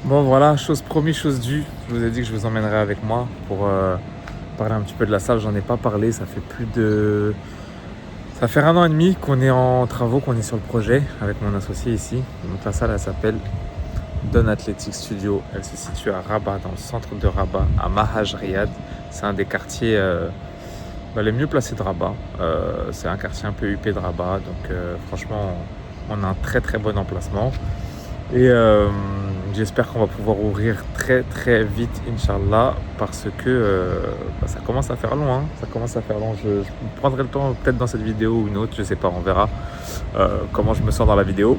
Bon voilà, chose promise, chose due. Je vous ai dit que je vous emmènerai avec moi pour parler un petit peu de la salle. J'en ai pas parlé, ça fait 1 an et demi qu'on est en travaux, qu'on est sur le projet avec mon associé ici. Donc la salle, elle s'appelle Don Athletic Studio. Elle se situe à Rabat, dans le centre de Rabat, à Mahaj Riyad. C'est un des quartiers les mieux placés de Rabat. C'est un quartier un peu huppé de Rabat. Donc franchement, on a un très très bon emplacement. Et j'espère qu'on va pouvoir ouvrir très très vite, Inch'Allah, parce que ça commence à faire long. Hein. Ça commence à faire long. Je prendrai le temps peut-être dans cette vidéo ou une autre, je sais pas, on verra comment je me sens dans la vidéo.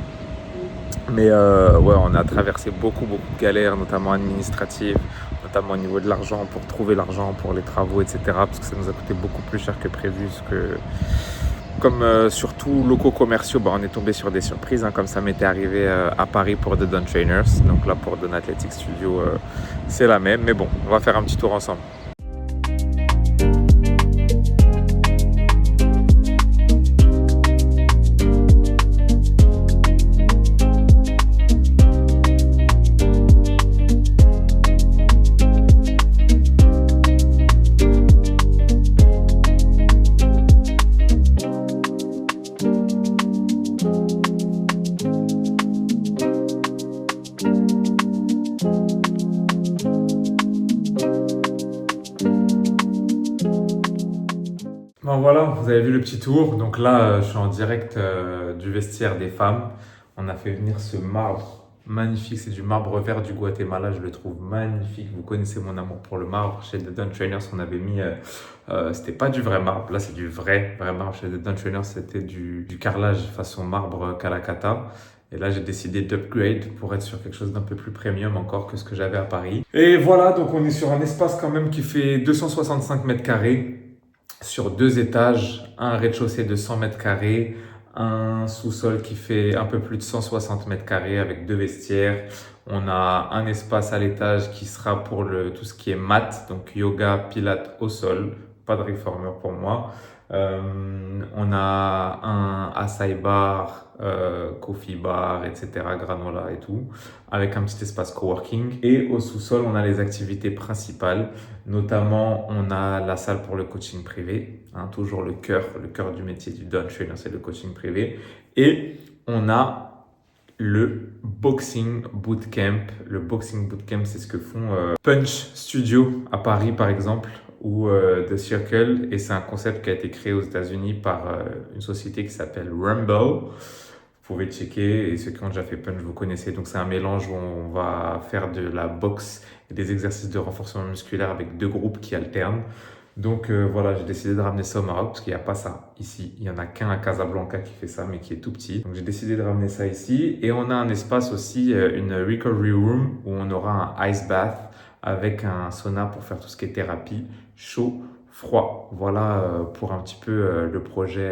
Mais ouais, on a traversé beaucoup de galères, notamment administratives, notamment au niveau de l'argent, pour trouver l'argent pour les travaux, etc. Parce que ça nous a coûté beaucoup plus cher que prévu. Comme surtout locaux commerciaux, on est tombé sur des surprises, hein, comme ça m'était arrivé à Paris pour The Don Trainers. Donc là, pour Don Athletic Studio, c'est la même. Mais bon, on va faire un petit tour ensemble. Bon voilà, vous avez vu le petit tour. Donc là, je suis en direct du vestiaire des femmes. On a fait venir ce marbre magnifique. C'est du marbre vert du Guatemala. Je le trouve magnifique. Vous connaissez mon amour pour le marbre. Chez The Don Trainers, on avait mis... c'était pas du vrai marbre. Là, c'est du vrai marbre. Chez The Don Trainers, c'était du carrelage façon marbre Calacata. Et là, j'ai décidé d'upgrade pour être sur quelque chose d'un peu plus premium encore que ce que j'avais à Paris. Et voilà, donc on est sur un espace quand même qui fait 265 mètres carrés. Sur 2 étages, un rez-de-chaussée de 100 mètres carrés, un sous-sol qui fait un peu plus de 160 mètres carrés avec 2 vestiaires. On a un espace à l'étage qui sera pour tout ce qui est mat, donc yoga, pilates au sol, pas de reformer pour moi. On a un acai bar, coffee bar, etc., granola et tout, avec un petit espace coworking. Et au sous-sol, on a les activités principales, notamment on a la salle pour le coaching privé, hein, toujours le cœur du métier du Don Trainer, c'est le coaching privé. Et on a le Boxing Bootcamp. Le Boxing Bootcamp, c'est ce que font Punch Studio à Paris, par exemple, ou The Circle, et c'est un concept qui a été créé aux États-Unis par une société qui s'appelle Rumble. Vous pouvez checker, et ceux qui ont déjà fait Punch, vous connaissez. Donc c'est un mélange où on va faire de la boxe et des exercices de renforcement musculaire avec 2 groupes qui alternent. Donc voilà, j'ai décidé de ramener ça au Maroc parce qu'il n'y a pas ça ici. Il n'y en a qu'un à Casablanca qui fait ça, mais qui est tout petit. Donc j'ai décidé de ramener ça ici. Et on a un espace aussi, une recovery room, où on aura un ice bath avec un sauna pour faire tout ce qui est thérapie, chaud, froid. Voilà pour un petit peu le projet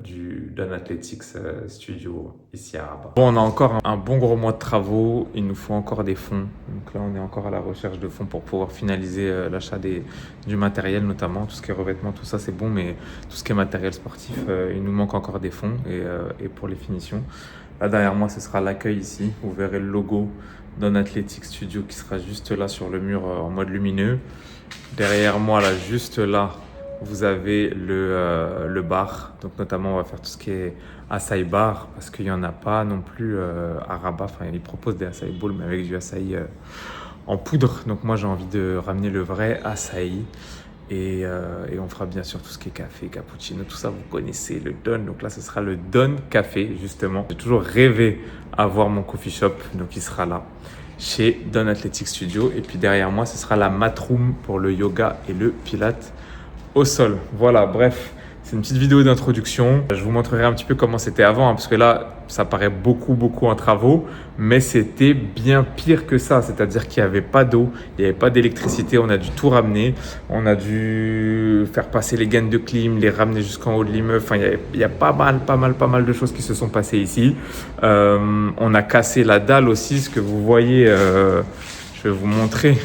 du Don Athletics Studio ici à Rabat. Bon, on a encore un bon gros mois de travaux. Il nous faut encore des fonds. Donc là, on est encore à la recherche de fonds pour pouvoir finaliser l'achat du matériel, notamment. Tout ce qui est revêtement, tout ça, c'est bon. Mais tout ce qui est matériel sportif, il nous manque encore des fonds et pour les finitions. Là, derrière moi, ce sera l'accueil ici. Vous verrez le logo Don Athletic Studio qui sera juste là sur le mur en mode lumineux. Derrière moi, là, juste là, vous avez le bar. Donc notamment, on va faire tout ce qui est acai bar parce qu'il n'y en a pas non plus à Rabat. Enfin, ils proposent des acai bowls, mais avec du acai en poudre. Donc moi, j'ai envie de ramener le vrai acai. Et on fera bien sûr tout ce qui est café, cappuccino, tout ça, vous connaissez le Don. Donc là, ce sera le Don Café, justement. J'ai toujours rêvé à voir mon coffee shop, donc il sera là, chez Don Athletic Studio. Et puis derrière moi, ce sera la mat room pour le yoga et le pilates au sol. Voilà, bref, c'est une petite vidéo d'introduction. Je vous montrerai un petit peu comment c'était avant, hein, parce que là, ça paraît beaucoup en travaux, mais c'était bien pire que ça. C'est-à-dire qu'il n'y avait pas d'eau, il n'y avait pas d'électricité. On a dû tout ramener. On a dû faire passer les gaines de clim, les ramener jusqu'en haut de l'immeuble. Enfin, il y a pas mal de choses qui se sont passées ici. On a cassé la dalle aussi, ce que vous voyez. Je vais vous montrer.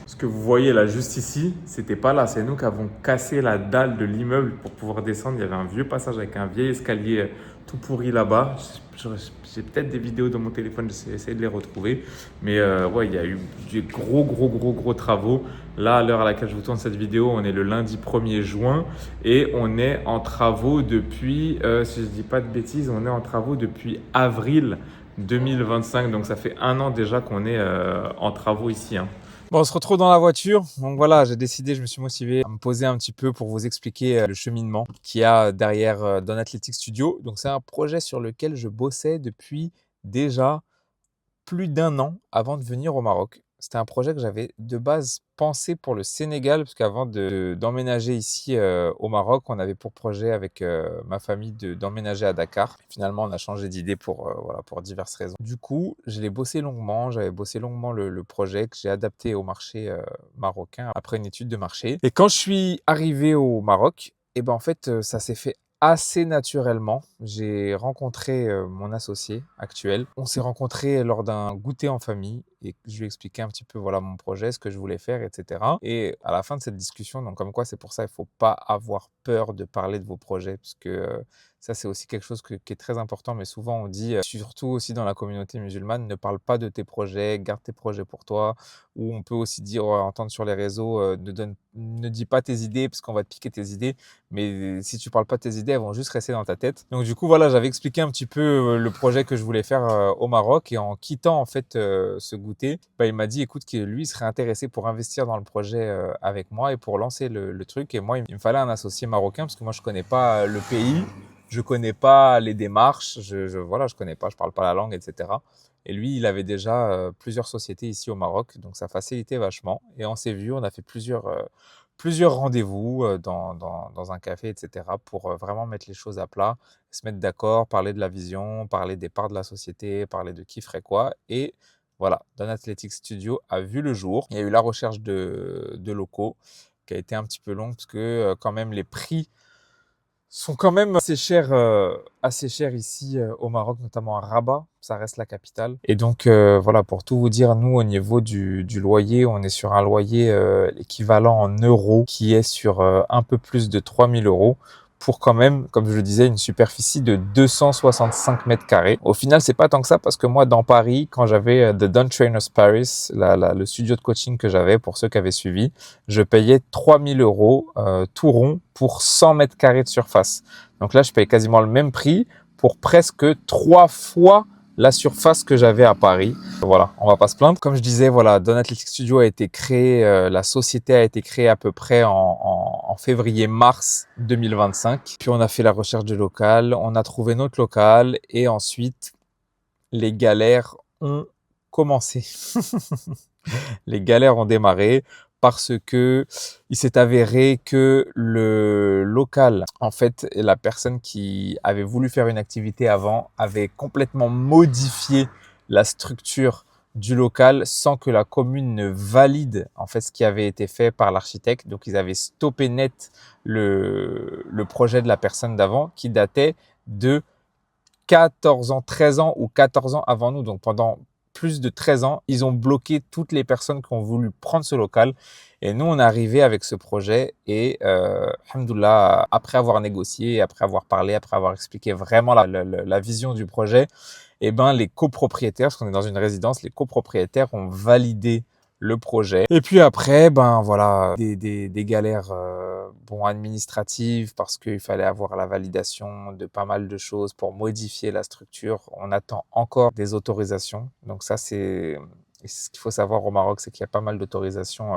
Ce Ce que vous voyez là, juste ici, c'était pas là. C'est nous qui avons cassé la dalle de l'immeuble pour pouvoir descendre. Il y avait un vieux passage avec un vieil escalier tout pourri là-bas. J'ai peut-être des vidéos dans mon téléphone, j'essaie essayer de les retrouver. Mais ouais, il y a eu des gros travaux. Là, à l'heure à laquelle je vous tourne cette vidéo, on est le lundi 1er juin et on est en travaux depuis, si je ne dis pas de bêtises, on est en travaux depuis avril 2025. Donc ça fait un an déjà qu'on est en travaux ici, hein. Bon, on se retrouve dans la voiture. Donc voilà, j'ai décidé, je me suis motivé à me poser un petit peu pour vous expliquer le cheminement qu'il y a derrière Don Athletic Studio. Donc c'est un projet sur lequel je bossais depuis déjà plus d'un an avant de venir au Maroc. C'était un projet que j'avais de base pensé pour le Sénégal, parce qu'avant d'emménager ici au Maroc, on avait pour projet avec ma famille d'emménager à Dakar. Finalement, on a changé d'idée voilà, pour diverses raisons. Du coup, je l'ai bossé longuement, j'avais bossé longuement le projet que j'ai adapté au marché marocain après une étude de marché. Et quand je suis arrivé au Maroc, et ben en fait, ça s'est fait assez naturellement. J'ai rencontré mon associé actuel. On s'est rencontrés lors d'un goûter en famille et je lui ai expliqué un petit peu voilà, mon projet, ce que je voulais faire, etc. Et à la fin de cette discussion, donc comme quoi c'est pour ça il ne faut pas avoir peur de parler de vos projets, parce que ça c'est aussi quelque chose qui est très important, mais souvent on dit, surtout aussi dans la communauté musulmane, ne parle pas de tes projets, garde tes projets pour toi, ou on peut aussi dire, entendre sur les réseaux, ne dis pas tes idées parce qu'on va te piquer tes idées. Mais si tu parles pas de tes idées, elles vont juste rester dans ta tête. Donc du coup, voilà, j'avais expliqué un petit peu le projet que je voulais faire au Maroc. Et en quittant en fait ce goûter, il m'a dit, écoute, que lui serait intéressé pour investir dans le projet avec moi et pour lancer le truc. Et moi, il me fallait un associé marocain parce que moi, je connais pas le pays, je connais pas les démarches, voilà, je connais pas, je parle pas la langue, etc. Et lui, il avait déjà plusieurs sociétés ici au Maroc, donc ça facilitait vachement. Et on s'est vu, on a fait plusieurs rendez-vous dans un café, etc., pour vraiment mettre les choses à plat, se mettre d'accord, parler de la vision, parler des parts de la société, parler de qui ferait quoi. Et voilà, Don Athletic Studio a vu le jour. Il y a eu la recherche de locaux qui a été un petit peu longue parce que quand même les prix sont quand même assez chers ici au Maroc, notamment à Rabat, ça reste la capitale. Et donc voilà, pour tout vous dire, nous au niveau du loyer, on est sur un loyer équivalent en euros qui est sur un peu plus de 3 000 € pour quand même, comme je le disais, une superficie de 265 mètres carrés. Au final, c'est pas tant que ça parce que moi, dans Paris, quand j'avais The Don Trainers Paris, le studio de coaching que j'avais, pour ceux qui avaient suivi, je payais 3 000 € tout rond pour 100 mètres carrés de surface. Donc là, je paye quasiment le même prix pour presque 3 fois la surface que j'avais à Paris. Voilà, on va pas se plaindre. Comme je disais, voilà, Don Athletic Studio a été créé, la société a été créée à peu près en février-mars 2025. Puis on a fait la recherche de local, on a trouvé notre local et ensuite les galères ont commencé. Les galères ont démarré parce que il s'est avéré que le local, en fait, la personne qui avait voulu faire une activité avant avait complètement modifié la structure du local sans que la commune ne valide en fait ce qui avait été fait par l'architecte. Donc ils avaient stoppé net le projet de la personne d'avant qui datait de 14 ans, 13 ans ou 14 ans avant nous. Donc pendant plus de 13 ans, ils ont bloqué toutes les personnes qui ont voulu prendre ce local. Et nous, on est arrivé avec ce projet et alhamdoulilah, après avoir négocié, après avoir parlé, après avoir expliqué vraiment la vision du projet, eh ben, les copropriétaires, parce qu'on est dans une résidence, les copropriétaires ont validé le projet. Et puis après, ben voilà, des galères administratives parce qu'il fallait avoir la validation de pas mal de choses pour modifier la structure. On attend encore des autorisations. Donc ça, c'est ce qu'il faut savoir au Maroc, c'est qu'il y a pas mal d'autorisations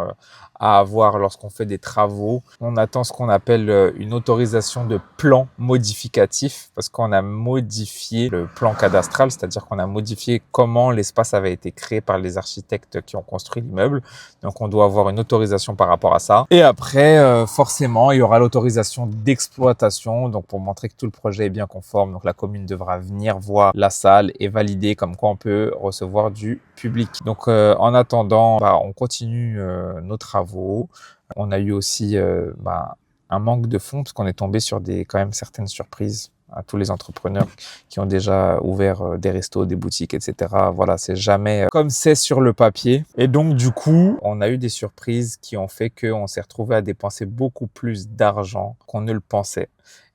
à avoir lorsqu'on fait des travaux. On attend ce qu'on appelle une autorisation de plan modificatif parce qu'on a modifié le plan cadastral, c'est-à-dire qu'on a modifié comment l'espace avait été créé par les architectes qui ont construit l'immeuble. Donc on doit avoir une autorisation par rapport à ça. Et après, forcément, il y aura l'autorisation d'exploitation, donc pour montrer que tout le projet est bien conforme. Donc la commune devra venir voir la salle et valider comme quoi on peut recevoir du public. Donc en attendant, on continue nos travaux. On a eu aussi un manque de fonds parce qu'on est tombé sur quand même certaines surprises à tous les entrepreneurs qui ont déjà ouvert des restos, des boutiques, etc. Voilà, c'est jamais comme c'est sur le papier. Et donc, du coup, on a eu des surprises qui ont fait qu'on s'est retrouvé à dépenser beaucoup plus d'argent qu'on ne le pensait.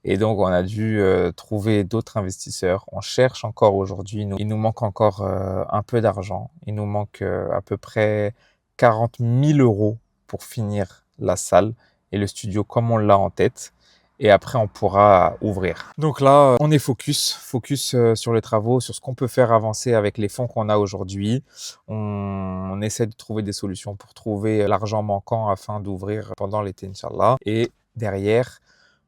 Et donc, on a dû trouver d'autres investisseurs. On cherche encore aujourd'hui. Il nous manque encore un peu d'argent. Il nous manque à peu près 40 000 euros pour finir la salle et le studio comme on l'a en tête. Et après, on pourra ouvrir. Donc là, on est focus sur les travaux, sur ce qu'on peut faire avancer avec les fonds qu'on a aujourd'hui. On essaie de trouver des solutions pour trouver l'argent manquant afin d'ouvrir pendant l'été, Inch'Allah. Et derrière,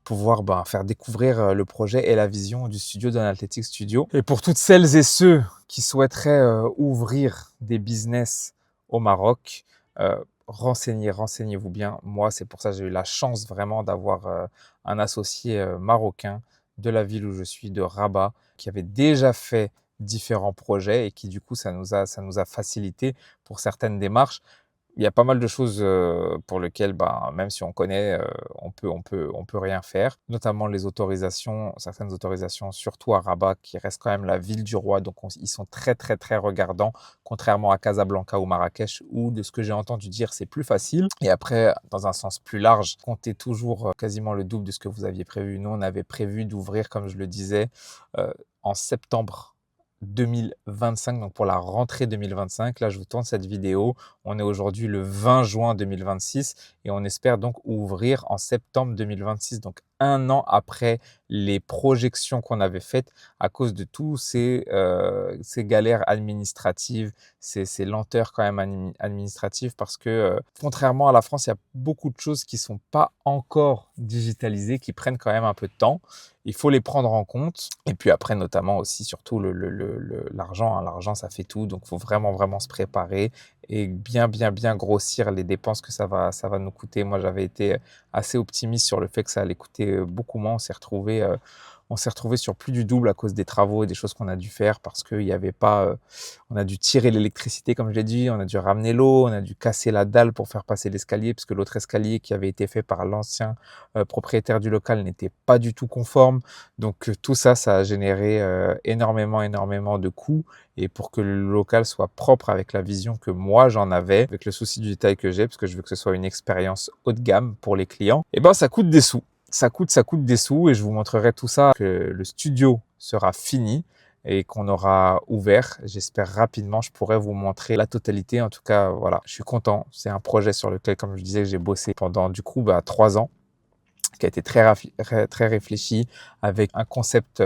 pouvoir faire découvrir le projet et la vision du studio d'un Athletic Studio. Et pour toutes celles et ceux qui souhaiteraient ouvrir des business au Maroc, renseignez-vous bien. Moi, c'est pour ça que j'ai eu la chance vraiment d'avoir un associé marocain de la ville où je suis, de Rabat, qui avait déjà fait différents projets et qui du coup, ça nous a facilité pour certaines démarches. Il y a pas mal de choses pour lesquelles, même si on connaît, on peut rien faire, notamment les autorisations, certaines autorisations, surtout à Rabat, qui reste quand même la ville du roi. Donc, ils sont très, très, très regardants, contrairement à Casablanca ou Marrakech, où, de ce que j'ai entendu dire, c'est plus facile. Et après, dans un sens plus large, comptez toujours quasiment le double de ce que vous aviez prévu. Nous, on avait prévu d'ouvrir, comme je le disais, en septembre 2025, donc pour la rentrée 2025. Là, je vous tourne cette vidéo. On est aujourd'hui le 20 juin 2026 et on espère donc ouvrir en septembre 2026, donc un an après les projections qu'on avait faites à cause de tous ces galères administratives, ces lenteurs quand même administratives, parce que contrairement à la France, il y a beaucoup de choses qui ne sont pas encore digitalisées, qui prennent quand même un peu de temps. Il faut les prendre en compte. Et puis après, notamment aussi, surtout l'argent. L'argent, ça fait tout. Donc, il faut vraiment se préparer et bien grossir les dépenses que ça va nous coûter. Moi, j'avais été assez optimiste sur le fait que ça allait coûter beaucoup moins. On s'est retrouvé sur plus du double à cause des travaux et des choses qu'on a dû faire parce qu'il n'y avait pas. On a dû tirer l'électricité, comme je l'ai dit, on a dû ramener l'eau, on a dû casser la dalle pour faire passer l'escalier, puisque l'autre escalier qui avait été fait par l'ancien propriétaire du local n'était pas du tout conforme. Donc tout ça, ça a généré énormément de coûts. Et pour que le local soit propre avec la vision que moi j'en avais, avec le souci du détail que j'ai, parce que je veux que ce soit une expérience haut de gamme pour les clients, ça coûte des sous. Ça coûte des sous et je vous montrerai tout ça que le studio sera fini et qu'on aura ouvert. J'espère rapidement, je pourrai vous montrer la totalité. En tout cas, voilà, je suis content. C'est un projet sur lequel, comme je disais, j'ai bossé pendant du coup 3 ans, qui a été très réfléchi avec un concept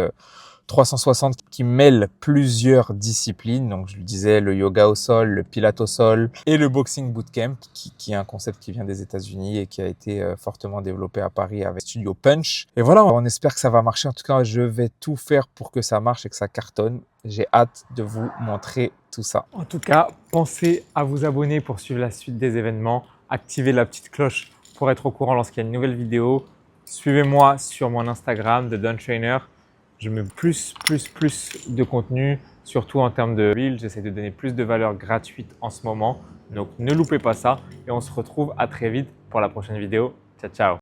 360 qui mêle plusieurs disciplines. Donc, je le disais, le yoga au sol, le pilates au sol et le boxing bootcamp, qui est un concept qui vient des États-Unis et qui a été fortement développé à Paris avec Studio Punch. Et voilà, on espère que ça va marcher. En tout cas, je vais tout faire pour que ça marche et que ça cartonne. J'ai hâte de vous montrer tout ça. En tout cas, pensez à vous abonner pour suivre la suite des événements. Activez la petite cloche pour être au courant lorsqu'il y a une nouvelle vidéo. Suivez-moi sur mon Instagram de Don Trainer. Je mets plus de contenu, surtout en termes de Reels. J'essaie de donner plus de valeur gratuite en ce moment. Donc, ne loupez pas ça. Et on se retrouve à très vite pour la prochaine vidéo. Ciao, ciao.